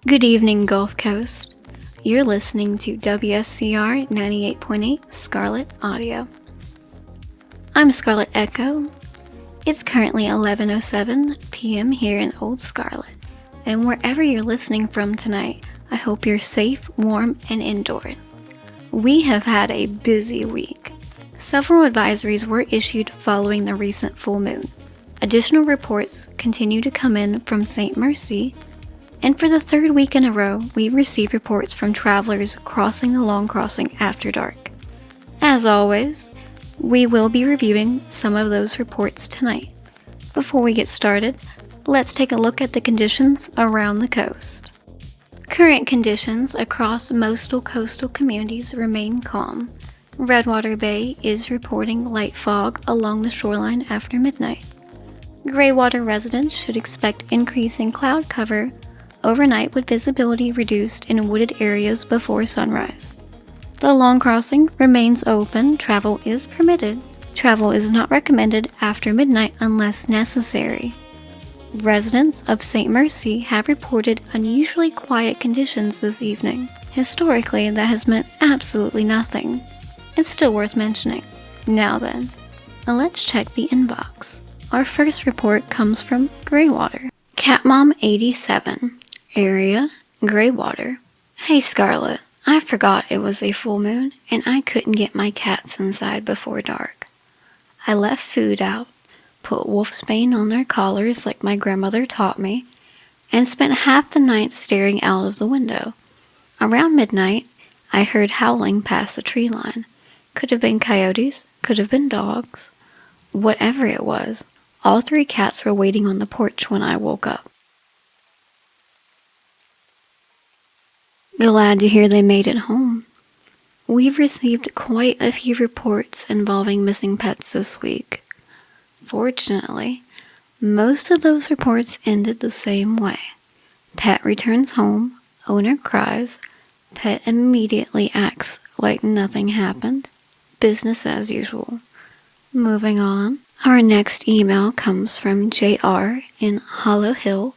Good evening, Gulf Coast. You're listening to WSCR 98.8 ScarletAudio. I'm Scarlet Echo. It's currently 11:07 p.m. here in Old Scarlet, and wherever you're listening from tonight, I hope you're safe, warm, and indoors. We have had a busy week. Several advisories were issued following the recent full moon. Additional reports continue to come in from St. Mercy, and for the third week in a row, we've received reports from travelers crossing the long crossing after dark. As always, we will be reviewing some of those reports tonight. Before we get started, let's take a look at the conditions around the coast. Current conditions across most coastal communities remain calm. Redwater Bay is reporting light fog along the shoreline after midnight. Graywater residents should expect increasing cloud cover overnight with visibility reduced in wooded areas before sunrise. The long crossing remains open. Travel is permitted. Travel is not recommended after midnight unless necessary. Residents of St. Mercy have reported unusually quiet conditions this evening. Historically, that has meant absolutely nothing. It's still worth mentioning. Now then, let's check the inbox. Our first report comes from Graywater. Catmom87, area, Graywater. Hey Scarlet, I forgot it was a full moon and I couldn't get my cats inside before dark. I left food out, put wolfsbane on their collars like my grandmother taught me, and spent half the night staring out of the window. Around midnight, I heard howling past the tree line. Could have been coyotes, could have been dogs. Whatever it was, all three cats were waiting on the porch when I woke up. Glad to hear they made it home. We've received quite a few reports involving missing pets this week. Fortunately, most of those reports ended the same way. Pet returns home, owner cries, pet immediately acts like nothing happened. Business as usual. Moving on. Our next email comes from JR in Hollow Hill.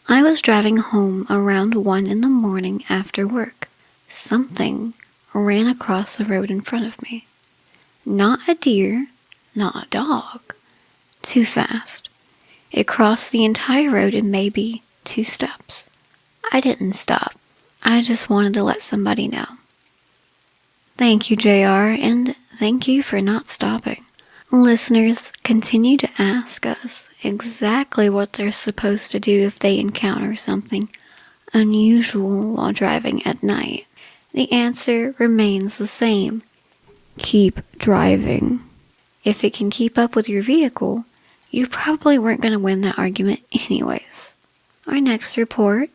I was driving home around 1 in the morning after work. Something ran across the road in front of me. Not a deer, not a dog. Too fast. It crossed the entire road in maybe 2 steps. I didn't stop. I just wanted to let somebody know. Thank you, JR, and thank you for not stopping. Listeners continue to ask us exactly what they're supposed to do if they encounter something unusual while driving at night. The answer remains the same. Keep driving. If it can keep up with your vehicle, you probably weren't going to win that argument anyways. Our next report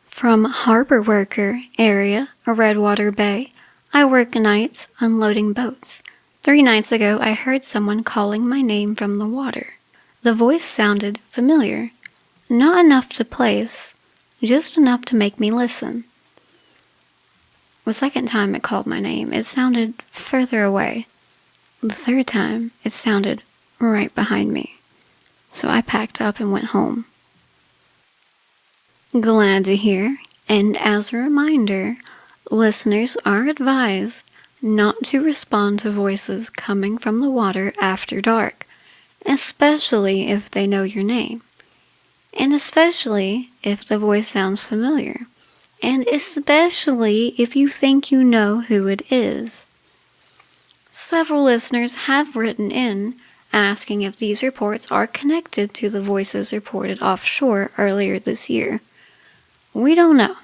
from Harbor Worker area, Redwater Bay. I work nights unloading boats. 3 nights ago, I heard someone calling my name from the water. The voice sounded familiar. Not enough to place, just enough to make me listen. The second time it called my name, it sounded further away. The third time, it sounded right behind me. So I packed up and went home. Glad to hear, and as a reminder, listeners are advised not to respond to voices coming from the water after dark, especially if they know your name, and especially if the voice sounds familiar, and especially if you think you know who it is. Several listeners have written in asking if these reports are connected to the voices reported offshore earlier this year. We don't know.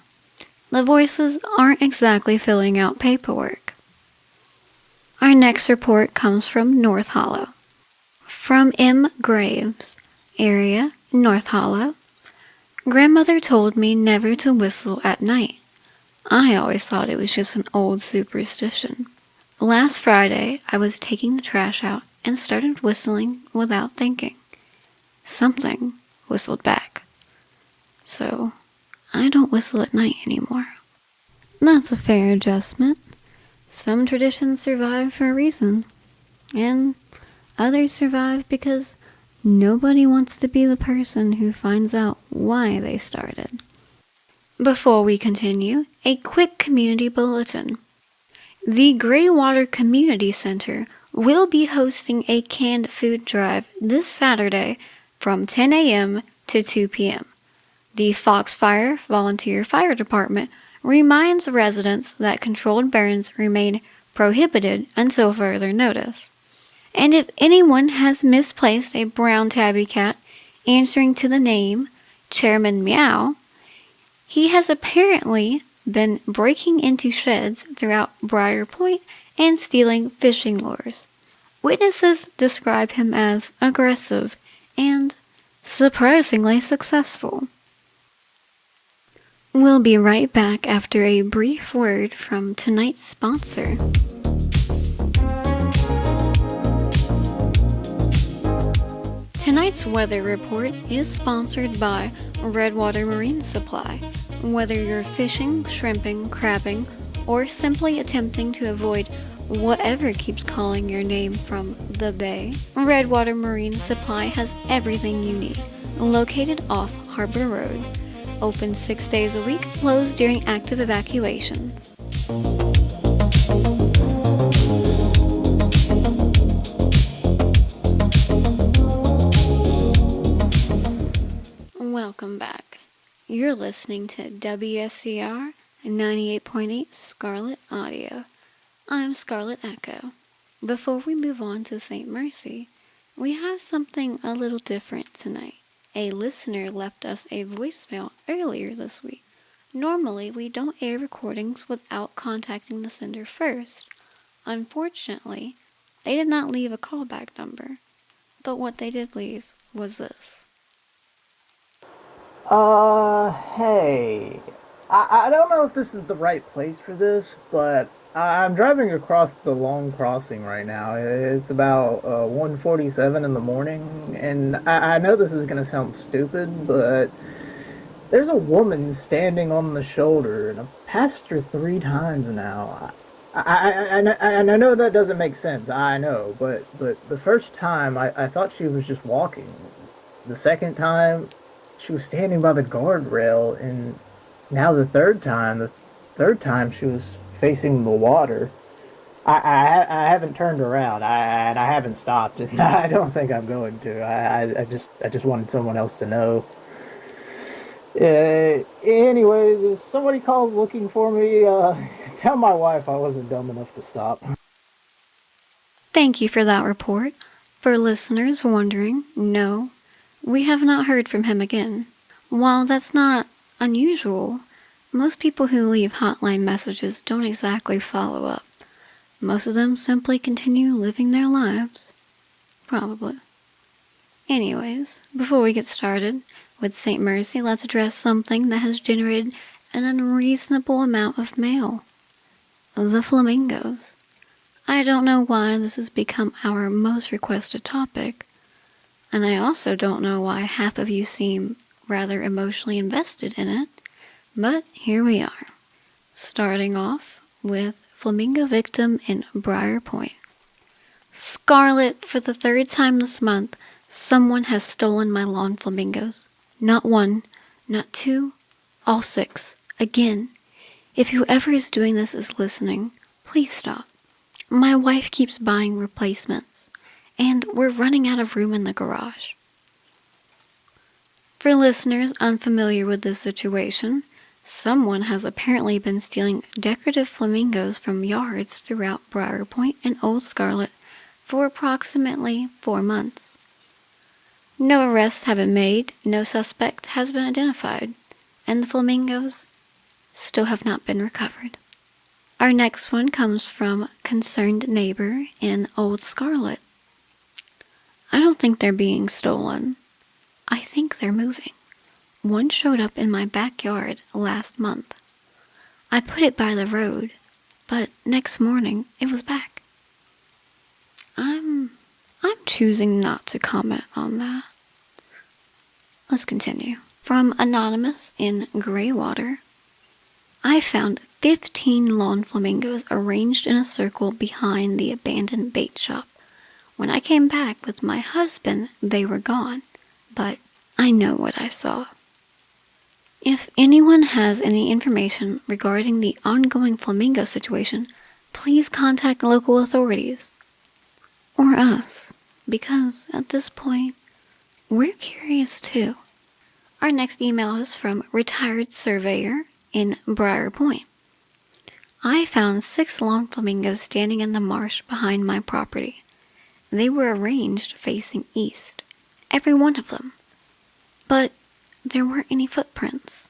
The voices aren't exactly filling out paperwork. Our next report comes from North Hollow. From M. Graves, area, North Hollow. Grandmother told me never to whistle at night. I always thought it was just an old superstition. Last Friday, I was taking the trash out and started whistling without thinking. Something whistled back. So, I don't whistle at night anymore. That's a fair adjustment. Some traditions survive for a reason, and others survive because nobody wants to be the person who finds out why they started. Before we continue, a quick community bulletin. The Greywater Community Center will be hosting a canned food drive this Saturday from 10 a.m. to 2 p.m. The Foxfire Volunteer Fire Department reminds residents that controlled burns remain prohibited until further notice. And if anyone has misplaced a brown tabby cat answering to the name Chairman Meow, he has apparently been breaking into sheds throughout Briar Point and stealing fishing lures. Witnesses describe him as aggressive and surprisingly successful. We'll be right back after a brief word from tonight's sponsor. Tonight's weather report is sponsored by Redwater Marine Supply. Whether you're fishing, shrimping, crabbing, or simply attempting to avoid whatever keeps calling your name from the bay, Redwater Marine Supply has everything you need. Located off Harbor Road. Open 6 days a week, closed during active evacuations. Welcome back. You're listening to WSCR 98.8 ScarletAudio. I'm Scarlet Echo. Before we move on to St. Mercy, we have something a little different tonight. A listener left us a voicemail earlier this week. Normally, we don't air recordings without contacting the sender first. Unfortunately, they did not leave a callback number. But what they did leave was this. Hey. I don't know if this is the right place for this, but I'm driving across the long crossing right now. It's about 1:47 in the morning, and I know this is going to sound stupid, but there's a woman standing on the shoulder, and I've passed her 3 times now. I know that doesn't make sense, I know, but the first time I thought she was just walking. The second time, she was standing by the guardrail, and now the third time she was facing the water. I haven't turned around, and I haven't stopped, and I don't think I'm going to. I just wanted someone else to know. Anyways, if somebody calls looking for me, tell my wife I wasn't dumb enough to stop. Thank you for that report. For listeners wondering, no, we have not heard from him again. While that's not unusual, most people who leave hotline messages don't exactly follow up. Most of them simply continue living their lives. Probably. Anyways, before we get started with St. Mercy, let's address something that has generated an unreasonable amount of mail. The flamingos. I don't know why this has become our most requested topic, and I also don't know why half of you seem rather emotionally invested in it, but here we are. Starting off with flamingo victim in Briar Point. Scarlet, for the 3rd time this month, someone has stolen my lawn flamingos. Not 1, not 2, all 6. Again, if whoever is doing this is listening, please stop. My wife keeps buying replacements, and we're running out of room in the garage. For listeners unfamiliar with this situation, someone has apparently been stealing decorative flamingos from yards throughout Briar Point and Old Scarlet for approximately 4 months. No arrests have been made, no suspect has been identified, and the flamingos still have not been recovered. Our next one comes from Concerned Neighbor in Old Scarlet. I don't think they're being stolen. I think they're moving. One showed up in my backyard last month. I put it by the road, but next morning it was back. I'm choosing not to comment on that. Let's continue. From Anonymous in Greywater. I found 15 lawn flamingos arranged in a circle behind the abandoned bait shop. When I came back with my husband, they were gone, but I know what I saw. If anyone has any information regarding the ongoing flamingo situation, please contact local authorities. Or us, because at this point, we're curious too. Our next email is from Retired Surveyor in Briar Point. I found 6 long flamingos standing in the marsh behind my property. They were arranged facing east, every one of them. But there weren't any footprints.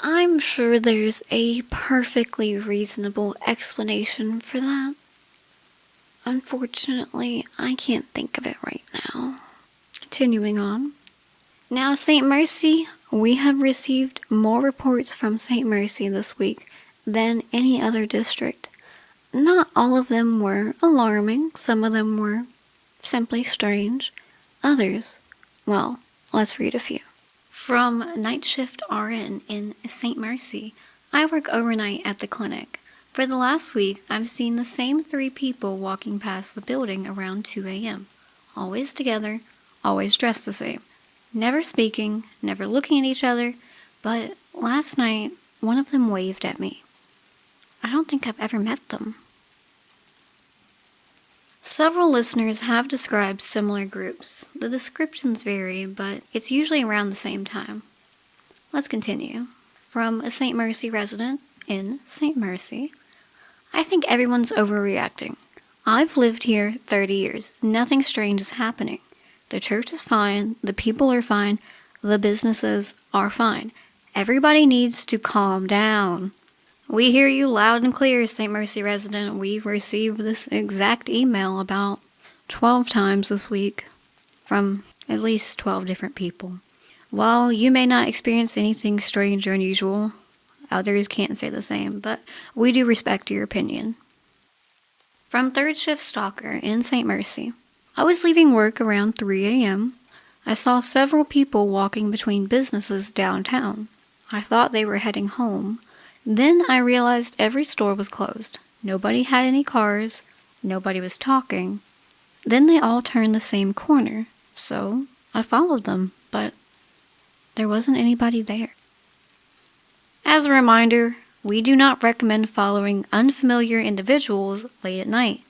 I'm sure there's a perfectly reasonable explanation for that. Unfortunately, I can't think of it right now. Continuing on. Now, St. Mercy, we have received more reports from St. Mercy this week than any other district. Not all of them were alarming. Some of them were simply strange. Others, well, let's read a few. From Night Shift RN in St. Mercy, I work overnight at the clinic. For the last week, I've seen the same 3 people walking past the building around 2 a.m. Always together, always dressed the same. Never speaking, never looking at each other, but last night, one of them waved at me. I don't think I've ever met them. Several listeners have described similar groups. The descriptions vary, but it's usually around the same time. Let's continue. From a St. Mercy resident in St. Mercy, I think everyone's overreacting. I've lived here 30 years. Nothing strange is happening. The church is fine, the people are fine, the businesses are fine. Everybody needs to calm down. We hear you loud and clear, St. Mercy resident. We've received this exact email about 12 times this week from at least 12 different people. While you may not experience anything strange or unusual, others can't say the same, but we do respect your opinion. From Third Shift Stalker in St. Mercy, I was leaving work around 3 a.m. I saw several people walking between businesses downtown. I thought they were heading home. Then I realized every store was closed. Nobody had any cars. Nobody was talking. Then they all turned the same corner. So I followed them, but there wasn't anybody there. As a reminder, we do not recommend following unfamiliar individuals late at night,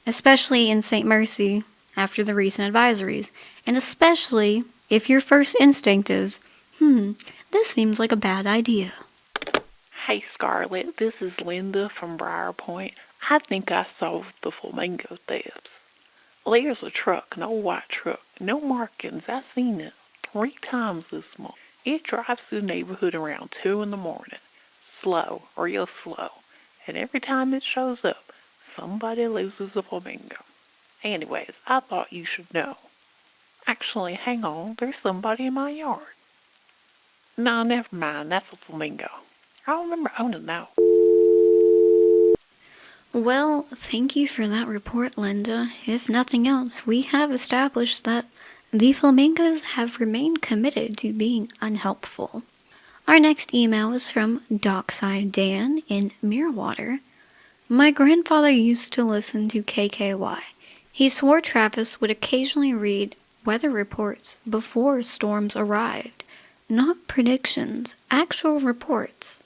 especially in St. Mercy after the recent advisories, and especially if your first instinct is, this seems like a bad idea. Hey Scarlet, this is Linda from Briar Point. I think I solved the flamingo thefts. There's a truck, an old white truck, no markings. I seen it 3 times this month. It drives through the neighborhood around 2 in the morning. Slow, real slow. And every time it shows up, somebody loses a flamingo. Anyways, I thought you should know. Actually, hang on, there's somebody in my yard. No, never mind, that's a flamingo. I remember owning that. Well, thank you for that report, Linda. If nothing else, we have established that the flamingos have remained committed to being unhelpful. Our next email is from Dockside Dan in Mirrorwater. My grandfather used to listen to KKY. He swore Travis would occasionally read weather reports before storms arrived. Not predictions, actual reports.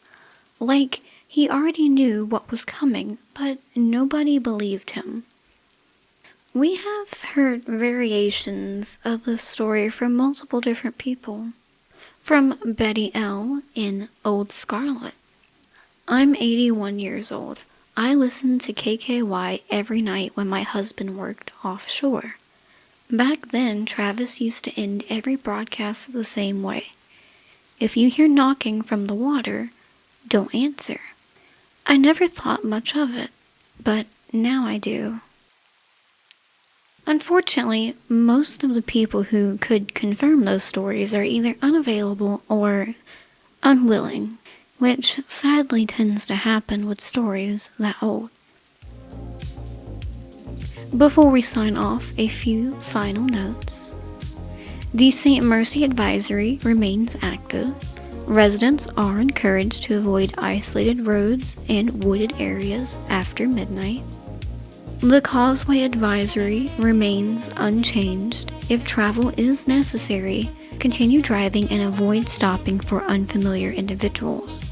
Like, he already knew what was coming, but nobody believed him. We have heard variations of this story from multiple different people. From Betty L. in Old Scarlet. I'm 81 years old. I listened to KKY every night when my husband worked offshore. Back then, Travis used to end every broadcast the same way. If you hear knocking from the water, don't answer. I never thought much of it, but now I do. Unfortunately, most of the people who could confirm those stories are either unavailable or unwilling, which sadly tends to happen with stories that old. Before we sign off, a few final notes. The St. Mercy Advisory remains active. Residents are encouraged to avoid isolated roads and wooded areas after midnight. The Causeway Advisory remains unchanged. If travel is necessary, continue driving and avoid stopping for unfamiliar individuals.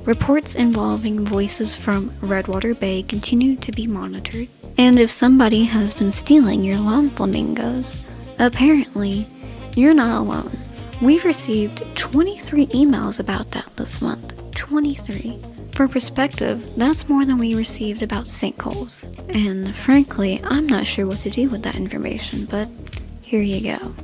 Reports involving voices from Redwater Bay continue to be monitored. And if somebody has been stealing your lawn flamingos, apparently you're not alone. We've received 23 emails about that this month. 23. For perspective, that's more than we received about sinkholes. And frankly, I'm not sure what to do with that information, but here you go.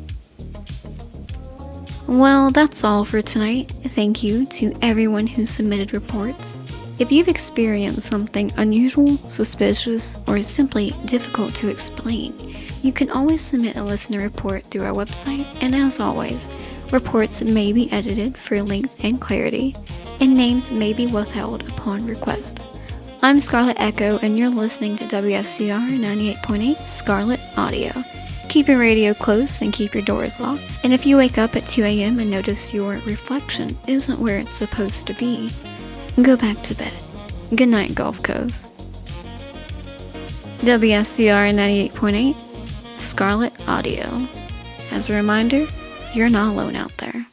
Well, that's all for tonight. Thank you to everyone who submitted reports. If you've experienced something unusual, suspicious, or simply difficult to explain, you can always submit a listener report through our website, and as always, reports may be edited for length and clarity, and names may be withheld upon request. I'm Scarlet Echo, and you're listening to WSCR 98.8 Scarlet Audio. Keep your radio close and keep your doors locked. And if you wake up at 2 a.m. and notice your reflection isn't where it's supposed to be, go back to bed. Good night, Gulf Coast. WSCR 98.8 Scarlet Audio. As a reminder, you're not alone out there.